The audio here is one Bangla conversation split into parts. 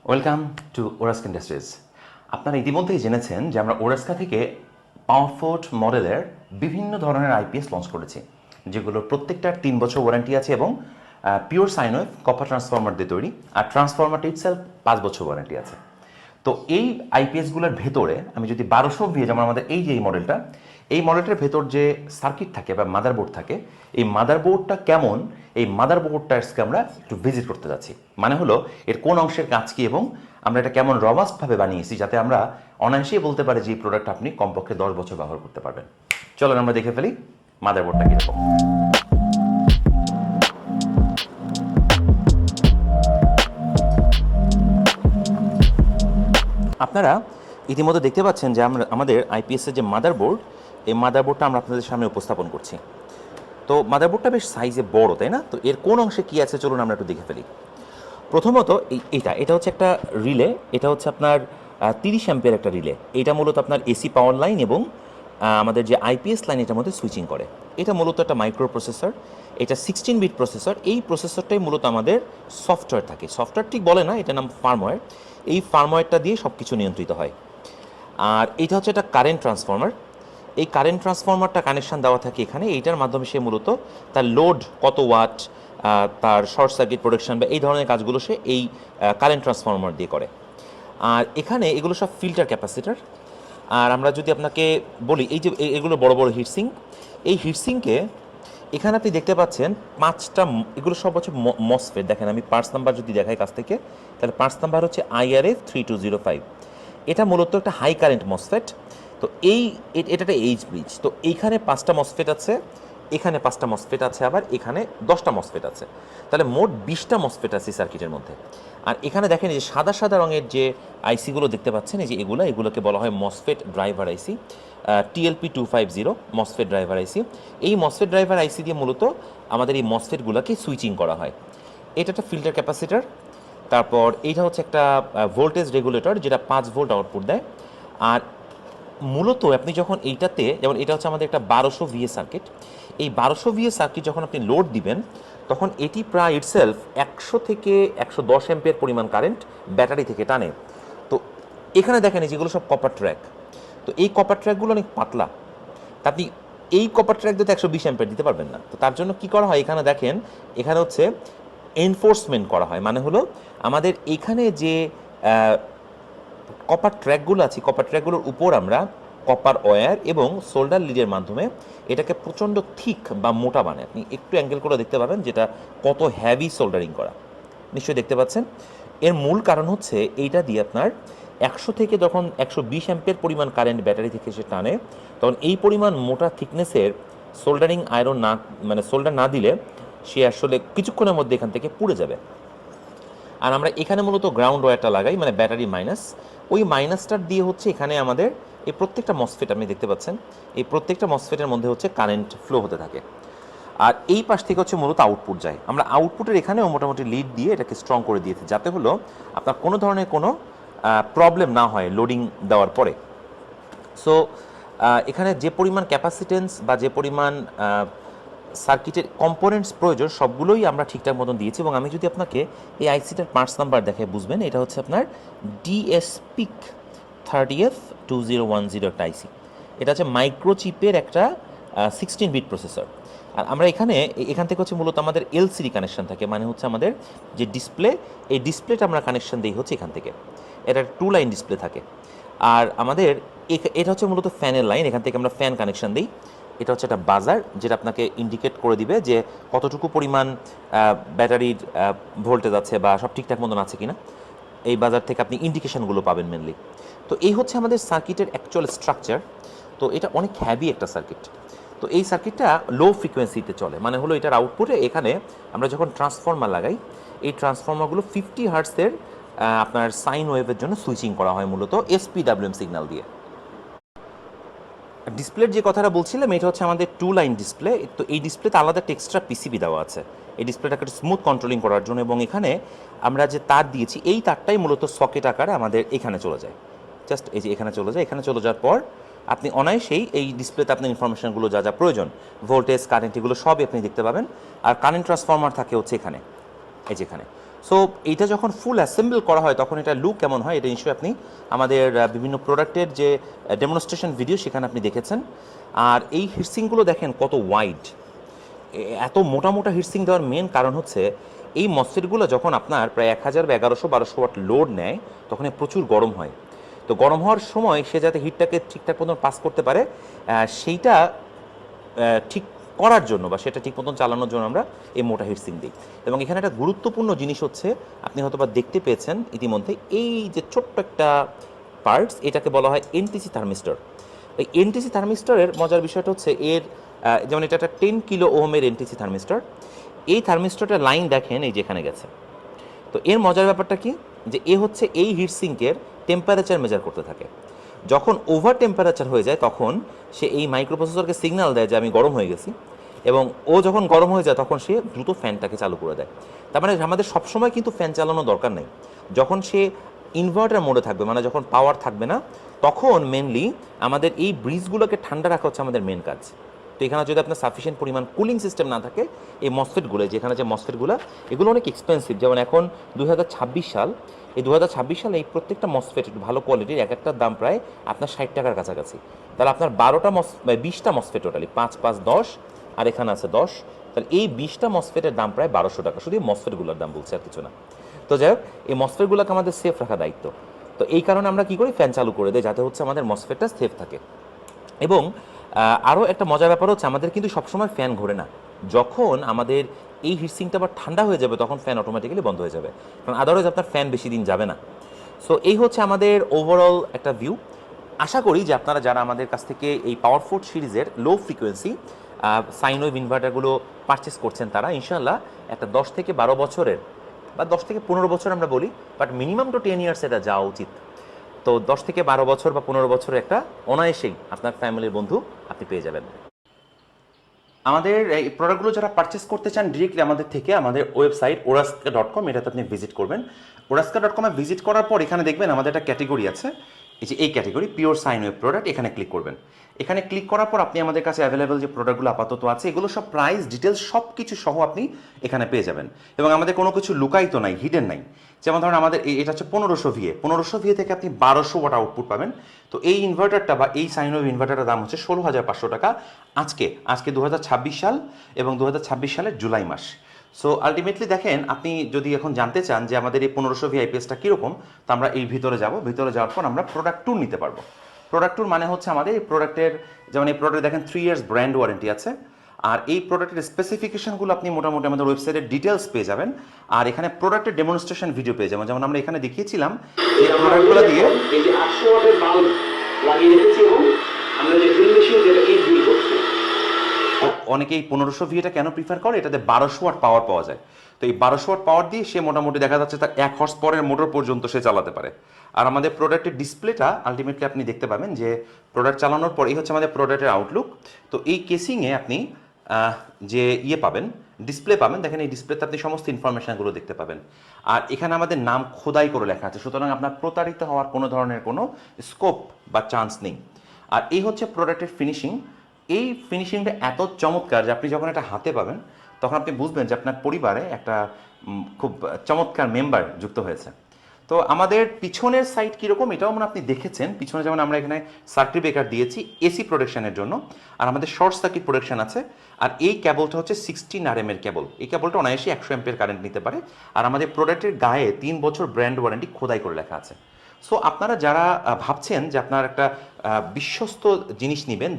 Welcome to ওরাস্কা industries. আপনারা ইতিমধ্যেই জেনেছেন যে আমরা ওরাস্কা থেকে পাওয়ারফোর্ট মডেলের বিভিন্ন ধরনের আইপিএস লঞ্চ করেছি, যেগুলোর প্রত্যেকটার 3 বছর ওয়ারেন্টি আছে এবং pure sine wave copper transformer দিয়ে তৈরি, আর ট্রান্সফর্মারটি ইটসেলফ 5 বছর ওয়ারেন্টি আছে। তো এই আইপিএসগুলোর ভেতরে আমি যদি 1200 ভিএ, যেমন আমাদের এই যে এই মডেলটার ভেতর যে সার্কিট থাকে বা মাদারবোর্ড থাকে, এই মাদারবোর্ডটা কেমন, এই মাদারবোর্ডটা আজকে আমরা একটু ভিজিট করতে যাচ্ছি। মানে হলো এর কোন অংশের কাজ কি এবং আমরা এটা কেমন রবাস্টভাবে বানিয়েছি, যাতে আমরা অনায়াসেই বলতে পারি যে এই প্রোডাক্ট আপনি কমপক্ষে 10 বছর ব্যবহার করতে পারবেন। চলেন আমরা দেখে ফেলি মাদারবোর্ডটা কীরকম। আপনারা ইতিমধ্যে দেখতে পাচ্ছেন যে আমাদের আইপিএসের যে মাদারবোর্ড, এই মাদারবোর্ডটা আমরা আপনাদের সামনে উপস্থাপন করছি। তো মাদারবোর্ডটা বেশ সাইজে বড়, তাই না? তো এর কোন অংশে কী আছে চলুন আমরা একটু দেখে ফেলি। প্রথমত এটা হচ্ছে একটা রিলে, এটা হচ্ছে আপনার 30 অ্যাম্পিয়ার একটা রিলে। এটা মূলত আপনার এসি পাওয়ার লাইন এবং আমাদের যে আইপিএস লাইন এটার মধ্যে সুইচিং করে। এটা মূলত একটা মাইক্রো প্রসেসর, এটা 16 বিট প্রসেসর। এই প্রসেসরটাই মূলত আমাদের সফটওয়্যার থাকে, সফটওয়্যার ঠিক বলে না, এটার নাম ফার্মওয়্যার। এই ফার্মওয়্যারটা দিয়ে সব কিছু নিয়ন্ত্রিত হয়। আর এটা হচ্ছে একটা কারেন্ট ট্রান্সফর্মার। এই কারেন্ট ট্রান্সফর্মারটা কানেকশান দেওয়া থাকে এখানে, এইটার মাধ্যমে সে মূলত তার লোড কত ওয়াট, তার শর্ট সার্কিট প্রোটেকশন বা এই ধরনের কাজগুলো সে এই কারেন্ট ট্রান্সফর্মার দিয়ে করে। আর এখানে এগুলো সব ফিল্টার ক্যাপাসিটার। আর আমরা যদি আপনাকে বলি, এই যে এগুলো বড় বড় হিটসিঙ্ক, এই হিটসিঙ্কে এখানে আপনি দেখতে পাচ্ছেন 5টা, এগুলো সব হচ্ছে মসফেট। দেখেন আমি পার্টস নাম্বার যদি দেখাই কাছ থেকে, তাহলে পার্টস নাম্বার হচ্ছে IRF 3205। এটা মূলত একটা হাই কারেন্ট মসফেট। তো এটা একটা এইচ ব্রিজ। তো এইখানে 5টা মসফেট আছে, এখানে 5টা মসফেট আছে, আবার এখানে 10টা মসফেট আছে। তাহলে মোট 20টা মসফেট আছে সার্কিটের মধ্যে। আর এখানে দেখেন এই যে সাদা সাদা রঙের যে আইসিগুলো দেখতে পাচ্ছেন, এই যে এগুলোকে বলা হয় মসফেট ড্রাইভার আইসি, TLP 250 মসফেট ড্রাইভার আইসি। এই মসফেট ড্রাইভার আইসি দিয়ে মূলত আমাদের এই মসফেটগুলোকে সুইচিং করা হয়। এটা একটা ফিল্টার ক্যাপাসিটার। তারপর এইটা হচ্ছে একটা ভোল্টেজ রেগুলেটর, যেটা 5 ভোল্ট আউটপুট দেয়। আর মূলত আপনি যখন এইটাতে, যেমন এটা হচ্ছে আমাদের একটা 1200 ভিএ সার্কিট, এই 1200 ভিএ সার্কিট যখন আপনি লোড দিবেন, তখন এটি প্রায় ইটসেলফ 100 থেকে 110 অ্যাম্পিয়ার পরিমাণ কারেন্ট ব্যাটারি থেকে টানে। তো এখানে দেখেন যেগুলো সব কপার ট্র্যাক। তো এই কপার ট্র্যাকগুলো অনেক পাতলা, তা আপনি এই কপার ট্র্যাক দিতে 120 অ্যাম্পিয়ার দিতে পারবেন না। তো তার জন্য কি করা হয়, এখানে দেখেন এখানে হচ্ছে এনফোর্সমেন্ট করা হয়। মানে হলো আমাদের এখানে যে কপার ট্র্যাকগুলো আছে, কপার ট্র্যাকগুলোর উপর আমরা কপার ওয়্যার এবং সোল্ডার লিডের মাধ্যমে এটাকে প্রচণ্ড থিক বা মোটা বানায়। আপনি একটু অ্যাঙ্গেল করে দেখতে পাবেন যেটা কত হ্যাভি সোল্ডারিং করা, নিশ্চয়ই দেখতে পাচ্ছেন। এর মূল কারণ হচ্ছে এইটা দিয়ে আপনার 100 থেকে যখন 120 অ্যাম্পিয়ার পরিমাণ কারেন্ট ব্যাটারি থেকে সে টানে, তখন এই পরিমাণ মোটা থিকনেসের সোল্ডারিং আয়রন না, মানে সোল্ডার না দিলে সে আসলে কিছুক্ষণের মধ্যে এখান থেকে পুড়ে যাবে। আর আমরা এখানে মূলত গ্রাউন্ড ওয়্যারটা লাগাই, মানে ব্যাটারি মাইনাস। ওই মাইনাসটার দিয়ে হচ্ছে এখানে আমাদের এই প্রত্যেকটা মসফেট আপনি দেখতে পাচ্ছেন, এই প্রত্যেকটা মসফেটের মধ্যে হচ্ছে কারেন্ট ফ্লো হতে থাকে। আর এই পাশ থেকে হচ্ছে মূলত আউটপুট যায়। আমরা আউটপুটের এখানেও মোটামুটি লিড দিয়ে এটাকে স্ট্রং করে দিয়েছি, যাতে হলো আপনার কোনো ধরনের কোনো প্রবলেম না হয় লোডিং দেওয়ার পরে। সো এখানে যে পরিমাণ ক্যাপাসিটেন্স বা যে পরিমাণ সার্কিটের কম্পোনেন্টস প্রয়োজন সবগুলোই আমরা ঠিকঠাক মতন দিয়েছি। এবং আমি যদি আপনাকে এই আইসিটার পার্টস নাম্বার দেখে বুঝবেন, এটা হচ্ছে আপনার DSPIC 30F2010 একটা আইসি। এটা হচ্ছে মাইক্রোচিপের একটা 16 বিট প্রসেসর। আর আমরা এখান থেকে হচ্ছে মূলত আমাদের LCD কানেকশন থাকে, মানে হচ্ছে আমাদের যে ডিসপ্লে, এই ডিসপ্লেটা আমরা কানেকশন দিই হচ্ছে এখান থেকে। এটা 2 লাইন ডিসপ্লে থাকে। আর আমাদের এটা হচ্ছে মূলত ফ্যানের লাইন, এখান থেকে আমরা ফ্যান কানেকশন দিই। এটা হচ্ছে একটা বাজার, যেটা আপনাকে ইন্ডিকেট করে দিবে যে কতটুকু পরিমাণ ব্যাটারির ভোল্টেজ আছে বা সব ঠিকঠাক মতন আছে কিনা। এই বাজার থেকে আপনি ইন্ডিকেশনগুলো পাবেন মেনলি। তো এই হচ্ছে আমাদের সার্কিটের অ্যাকচুয়াল স্ট্রাকচার। তো এটা অনেক হ্যাভি একটা সার্কিট। তো এই সার্কিটটা লো ফ্রিকোয়েন্সিতে চলে, মানে হলো এটার আউটপুটে এখানে আমরা যখন ট্রান্সফর্মার লাগাই, এই ট্রান্সফর্মারগুলো 50 হার্টসের আপনার সাইন ওয়েভের জন্য সুইচিং করা হয় মূলত SPWM সিগন্যাল দিয়ে। ডিসপ্লের যে কথাটা বলছিলাম, এটা হচ্ছে আমাদের 2 লাইন ডিসপ্লে। তো এই ডিসপ্লেতে আলাদা একটা এক্সট্রা পিসিবি দেওয়া আছে এই ডিসপ্লেটাকে স্মুথ কন্ট্রোলিং করার জন্য। এবং এখানে আমরা যে তার দিয়েছি, এই তারটাই মূলত সকেট আকারে আমাদের এখানে চলে যায়। জাস্ট এই যে এখানে চলে যায়, এখানে চলে যাওয়ার পর আপনি অনায়াসেই এই ডিসপ্লেতে আপনার ইনফরমেশনগুলো যা যা প্রয়োজন, ভোল্টেজ, কারেন্ট, এগুলো সবই আপনি দেখতে পাবেন। আর কারেন্ট ট্রান্সফর্মার থাকে হচ্ছে এখানে, এই যে এখানে। সো এইটা যখন ফুল অ্যাসেম্বল করা হয় তখন এটা লুক কেমন হয় এটা নিশ্চয়ই আপনি আমাদের বিভিন্ন প্রোডাক্টের যে ডেমনস্ট্রেশন ভিডিও সেখানে আপনি দেখেছেন। আর এই হিটসিংগুলো দেখেন কত ওয়াইড, এত মোটা মোটা হিটসিং দেওয়ার মেন কারণ হচ্ছে এই মসফেটগুলো যখন আপনার প্রায় 1000 বা 1100-1200 ওয়াট লোড নেয় তখন প্রচুর গরম হয়। তো গরম হওয়ার সময় সে যাতে হিটটাকে ঠিকঠাক মতন পাস করতে পারে সেইটা ঠিক করার জন্য বা সেটা ঠিক মতন চালানোর জন্য আমরা এই মোটা হিটসিং দিই। এবং এখানে একটা গুরুত্বপূর্ণ জিনিস হচ্ছে আপনি হয়তো বা দেখতে পেয়েছেন ইতিমধ্যে এই যে ছোট্ট একটা পার্টস, এটাকে বলা হয় এনটিসি থার্মিস্টর। এই এনটিসি থার্মিস্টরের মজার বিষয়টা হচ্ছে এর যেমন এটা একটা 10 কিলো ওহমের এনটিসি থার্মিস্টর। এই থার্মিস্টরটার লাইন দেখেন এই যেখানে গেছে। তো এর মজার ব্যাপারটা কি যে এ হচ্ছে এই হিটসিঙ্কের টেম্পারেচার মেজার করতে থাকে। যখন ওভার টেম্পারেচার হয়ে যায় তখন সে এই মাইক্রোপ্রসেসরকে সিগন্যাল দেয় যে আমি গরম হয়ে গেছি, এবং ও যখন গরম হয়ে যায় তখন সে দ্রুত ফ্যানটাকে চালু করে দেয়। তার মানে আমাদের সবসময় কিন্তু ফ্যান চালানো দরকার নেই। যখন সে ইনভার্টার মোডে থাকবে, মানে যখন পাওয়ার থাকবে না, তখন মেনলি আমাদের এই ব্রিজগুলোকে ঠান্ডা রাখা হচ্ছে আমাদের মেন কাজ। তো এখানে যদি আপনার সাফিসিয়েন্ট পরিমাণ কুলিং সিস্টেম না থাকে, এই মসফেটগুলো যেখানে যে মসফেটগুলো এগুলো অনেক এক্সপেন্সিভ। যেমন এখন 2026 সাল, এই 2026 সালে এই প্রত্যেকটা মসফেট একটু ভালো কোয়ালিটির এক একটার দাম প্রায় আপনার 60 টাকার কাছাকাছি। তাহলে আপনার 20টা মসফেট টোটালি 5 5 10, আর এখানে আছে 10, তাহলে এই 20টা মসফেটের দাম প্রায় 1200 টাকা, শুধু এই মসফেটগুলোর দাম বলছে, আর কিছু না। তো যাই হোক, এই মসফেটগুলোকে আমাদের সেফ রাখা দায়িত্ব। তো এই কারণে আমরা কী করি, ফ্যান চালু করে দিই যাতে হচ্ছে আমাদের মসফেটটা সেফ থাকে। এবং আরও একটা মজার ব্যাপার হচ্ছে আমাদের কিন্তু সবসময় ফ্যান ঘোরে না। যখন আমাদের এই হিটসিংটা আবার ঠান্ডা হয়ে যাবে তখন ফ্যান অটোমেটিক্যালি বন্ধ হয়ে যাবে, কারণ আদারওয়াইজ আপনার ফ্যান বেশি দিন যাবে না। সো এই হচ্ছে আমাদের ওভারঅল একটা ভিউ। আশা করি যে আপনারা যারা আমাদের কাছ থেকে এই পাওয়ারফোর্ট সিরিজের লো ফ্রিকোয়েন্সি সাইন ওয়েভ ইনভার্টারগুলো পারচেস করছেন তারা ইনশাআল্লাহ একটা 10 থেকে 12 বছরের বা 10 থেকে 15 বছর আমরা বলি, বাট মিনিমাম তো 10 ইয়ার্স এটা যাওয়া উচিত। তো 10 থেকে 12 বছর বা 15 বছরের একটা অনায়াসেই আপনার ফ্যামিলির বন্ধু আপনি পেয়ে যাবেন। আমাদের এই প্রোডাক্টগুলো যারা পারচেস করতে চান ডিরেক্টলি আমাদের থেকে, আমাদের ওয়েবসাইট oraska.com, এটাতে আপনি ভিজিট করবেন। oraska.com এ ভিজিট করার পর এখানে দেখবেন আমাদের একটা ক্যাটেগরি আছে, এই যে এই category pure sine wave product, এখানে ক্লিক করবেন। এখানে ক্লিক করার পর আপনি আমাদের কাছে অ্যাভেলেবেল যে প্রোডাক্টগুলো আপাতত আছে এগুলো সব প্রাইস ডিটেলস সব কিছু সহ আপনি এখানে পেয়ে যাবেন। এবং আমাদের কোনো কিছু লুকায়িত নাই, হিডেন নাই। যেমন ধরুন আমাদের এটা হচ্ছে 1500 ভিএ থেকে আপনি 1200 ওয়াট আউটপুট পাবেন। তো এই ইনভার্টারটা বা এই সাইন ওয়েভ ইনভার্টারের দাম হচ্ছে 16,500 টাকা আজকে 2026 সাল এবং 2026 সালের জুলাই মাস। সো আলটিমেটলি দেখেন, আপনি যদি এখন জানতে চান যে আমাদের এই 1500 ভিআইপিএসটা কীরকম, তো আমরা এই ভিতরে ভিতরে যাওয়ার পর আমরা প্রোডাক্ট ট্যুর নিতে পারবো। প্রোডাক্ট ট্যুর মানে হচ্ছে আমাদের এই প্রোডাক্টের, যেমন এই প্রোডাক্টে দেখেন 3 ইয়ার্স ব্র্যান্ড ওয়ারেন্টি আছে। আর এই প্রোডাক্টের স্পেসিফিকেশনগুলো আপনি মোটামুটি আমাদের ওয়েবসাইটের ডিটেলস পেয়ে যাবেন। আর এখানে প্রোডাক্টের ডেমনস্ট্রেশন ভিডিও পেয়ে যাবেন, যেমন আমরা এখানে দেখিয়েছিলাম এই প্রোডাক্টগুলো দিয়ে এই যে 800 ওয়াটের বাল্ব লাগিয়ে রেখেছি এবং আমরা যে ড্রিল মেশিন যেটা এই ড্রিল করছি। অনেকেই 1500 ভিএটা কেন প্রিফার করে, এটাতে 1200 ওয়াট পাওয়ার পাওয়া যায়। তো এই 1200 ওয়াট পাওয়ার দিয়ে সে মোটামুটি দেখা যাচ্ছে তার 1 হর্স পাওয়ারের মোটর পর্যন্ত সে চালাতে পারে। আর আমাদের প্রোডাক্টের ডিসপ্লেটা আলটিমেটলি আপনি দেখতে পাবেন যে প্রোডাক্ট চালানোর পর এই হচ্ছে আমাদের প্রোডাক্টের আউটলুক। তো এই কেসিংয়ে আপনি যে পাবেন, ডিসপ্লে পাবেন, দেখেন এই ডিসপ্লেতে আপনি সমস্ত ইনফরমেশানগুলো দেখতে পাবেন। আর এখানে আমাদের নাম খোদাই করে লেখা আছে, সুতরাং আপনার প্রতারিত হওয়ার কোনো ধরনের কোনো স্কোপ বা চান্স নেই। আর এই হচ্ছে প্রোডাক্টের ফিনিশিং। এই ফিনিশিংটা এত চমৎকার যে আপনি যখন এটা হাতে পাবেন তখন আপনি বুঝবেন যে আপনার পরিবারে একটা খুব চমৎকার মেম্বার যুক্ত হয়েছে। তো আমাদের পিছনের সাইড কীরকম এটাও মানে আপনি দেখেছেন। পিছনে যেমন আমরা এখানে সার্কিট ব্রেকার দিয়েছি এসি প্রোটেকশনের জন্য, আর আমাদের শর্ট সার্কিট প্রোটেকশন আছে। আর এই কেবলটা হচ্ছে 16 RM এর কেবল। এই কেবলটা অনায়াসে 100 অ্যাম্পিয়ার কারেন্ট নিতে পারে। আর আমাদের প্রোডাক্টের গায়ে 3 বছর ব্র্যান্ড ওয়ারেন্টি খোদাই করে লেখা আছে। সো আপনারা যারা ভাবছেন যে আপনার একটা বিশ্বস্ত জিনিস নেবেন,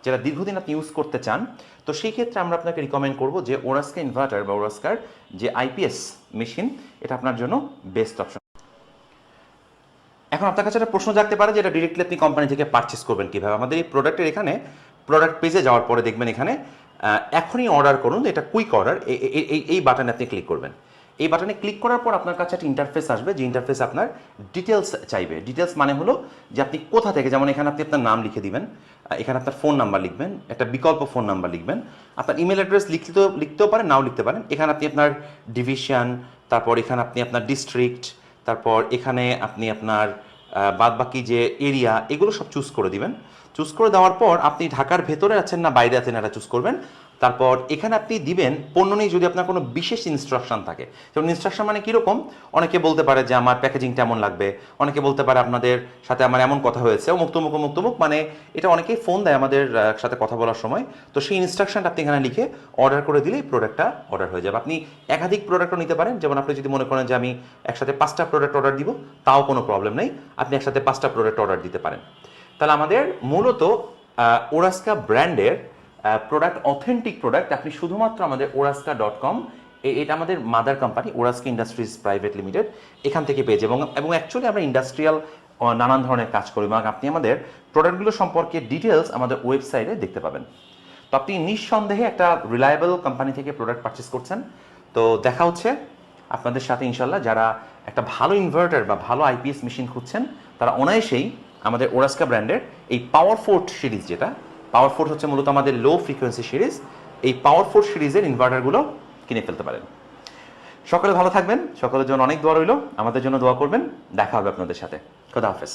যারা দীর্ঘদিন আপনি ইউজ করতে চান, তো সেই ক্ষেত্রে আমরা আপনাকে রিকমেন্ড করব যে ওরাস্কা ইনভার্টার বা ওরাস্কার যে আইপিএস মেশিন, এটা আপনার জন্য বেস্ট অপশন। এখন আপনার কাছে একটা প্রশ্ন জাগতে পারে যে এটা ডিরেক্টলি আপনি কোম্পানি থেকে পারচেস করবেন কীভাবে। আমাদের এই প্রোডাক্টের এখানে প্রোডাক্ট পেজে যাওয়ার পরে দেখবেন এখানে এখনই অর্ডার করুন, এটা কুইক অর্ডার, এই বাটনে আপনি ক্লিক করবেন। এই বাটনে ক্লিক করার পর আপনার কাছে একটা ইন্টারফেস আসবে, যে ইন্টারফেস আপনার ডিটেলস চাইবে। ডিটেলস মানে হলো যে আপনি কোথা থেকে, যেমন এখানে আপনি আপনার নাম লিখে দিবেন, এখানে আপনার ফোন নাম্বার লিখবেন, একটা বিকল্প ফোন নাম্বার লিখবেন, আপনার ইমেল অ্যাড্রেস লিখতেও পারেন, নাও লিখতে পারেন। এখানে আপনি আপনার ডিভিশন, তারপর এখানে আপনি আপনার ডিস্ট্রিক্ট, তারপর এখানে আপনি আপনার বাদ বাকি যে এরিয়া, এগুলো সব চুজ করে দিবেন। চুজ করে দেওয়ার পর আপনি ঢাকার ভেতরে আছেন না বাইরে আছেন এটা চুজ করবেন। তারপর এখানে আপনি দিবেন পণ্য নিয়ে যদি আপনার কোনো বিশেষ ইনস্ট্রাকশন থাকে, যেমন ইনস্ট্রাকশন মানে কীরকম, অনেকে বলতে পারে যে আমার প্যাকেজিংটা এমন লাগবে, অনেকে বলতে পারে আপনাদের সাথে আমার এমন কথা হয়েছে অমুক তমুক, মানে এটা অনেকেই ফোন দেয় আমাদের সাথে কথা বলার সময়। তো সেই ইনস্ট্রাকশনটা আপনি এখানে লিখে অর্ডার করে দিলেই প্রোডাক্টটা অর্ডার হয়ে যাবে। আপনি একাধিক প্রোডাক্টও নিতে পারেন, যেমন আপনি যদি মনে করেন যে আমি একসাথে 5টা প্রোডাক্ট অর্ডার দিব, তাও কোনো প্রবলেম নেই, আপনি একসাথে 5টা প্রোডাক্ট অর্ডার দিতে পারেন। তাহলে আমাদের মূলত ওরাস্কা ব্র্যান্ডের প্রোডাক্ট, অথেন্টিক প্রোডাক্ট আপনি শুধুমাত্র আমাদের ওরাস্কা.com, এটা আমাদের mother company Oraska industries private limited, এখান থেকে পেয়ে যাবেন। এবং অ্যাকচুয়ালি আমরা ইন্ডাস্ট্রিয়াল নানান ধরনের কাজ করি, এবং আপনি আমাদের প্রোডাক্টগুলো সম্পর্কে ডিটেলস আমাদের ওয়েবসাইটে দেখতে পাবেন। তো আপনি নিঃসন্দেহে একটা রিলায়েবল কোম্পানি থেকে প্রোডাক্ট পারচেস করছেন। তো দেখা হচ্ছে আপনাদের সাথে ইনশাল্লাহ। যারা একটা ভালো ইনভার্টার বা ভালো আইপিএস মেশিন খুঁজছেন, তারা অনায়াসেই আমাদের ওরাস্কা ব্র্যান্ডের এই পাওয়ার ফোর্ট সিরিজ, যেটা পাওয়ার ফোর্ট হচ্ছে মূলত আমাদের লো ফ্রিকোয়েন্সি সিরিজ, এই পাওয়ার ফোর্ট সিরিজের ইনভার্টারগুলো কিনে ফেলতে পারেন। সকলে ভালো থাকবেন, সকলের জন্য অনেক দোয়া রইল, আমাদের জন্য দোয়া করবেন। দেখা হবে আপনাদের সাথে। খোদা হাফেজ।